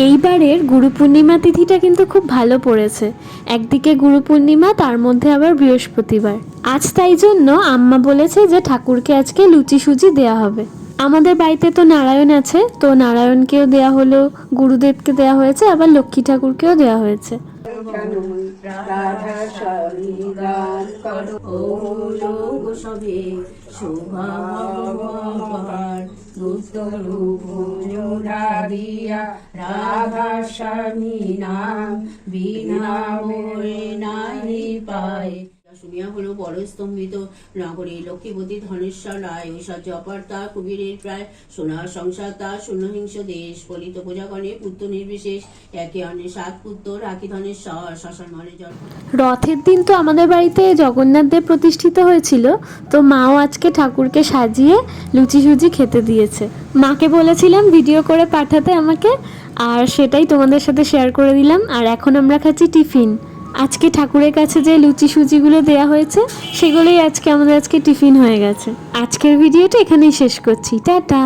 এইবারের গুরু পূর্ণিমা তিথিটা কিন্তু খুব ভালো পড়েছে। একদিকে গুরু পূর্ণিমা, তার মধ্যে আবার বৃহস্পতিবার। আজ তাই জন্য আম্মা বলেছে যে ঠাকুরকে আজকে লুচি সুজি দেয়া হবে। আমাদের বাড়িতে তো নারায়ণ আছে, তো নারায়ণকেও দেয়া হলো, গুরুদেবকে দেয়া হয়েছে, আবার লক্ষ্মী ঠাকুরকেও দেয়া হয়েছে। রাধা স্বামী গান করো লোক সবে শোভা ভগবান নূতন রূপ ধারিয়া রাধা স্বামী নাম বিনা মোরে নাই পায়। শুনিয়া হলো বড় স্তম্ভিত নগরী লক্ষ্মীপতি ধনেশ্বর রায় ঐশ্বর্য অপার্তা কুবীরের প্রায় সোনার সংসার তার শূন্যহিংস দেশ ফলিত প্রজাগণে পুত্র নির্বিশেষ একে অন্যের সাত পুত্র রাখি ধনেশ্বর শ্মশান মনে জল। রথের দিন তো আমাদের বাড়িতে জগন্নাথ দেব প্রতিষ্ঠিত হয়েছিল, তো মাও আজকে ঠাকুরকে সাজিয়ে লুচি সুজি খেতে দিয়েছে। মাকে বলেছিলাম ভিডিও করে পাঠাতে আমাকে, আর সেটাই তোমাদের সাথে শেয়ার করে দিলাম। আর এখন আমরা খাচ্ছি টিফিন। আজকে ঠাকুরের কাছে যে লুচি সুজিগুলো দেয়া হয়েছে সেগুলোই আজকে আমাদের টিফিন হয়ে গেছে। আজকের ভিডিওটা এখানেই শেষ করছি, টাটা।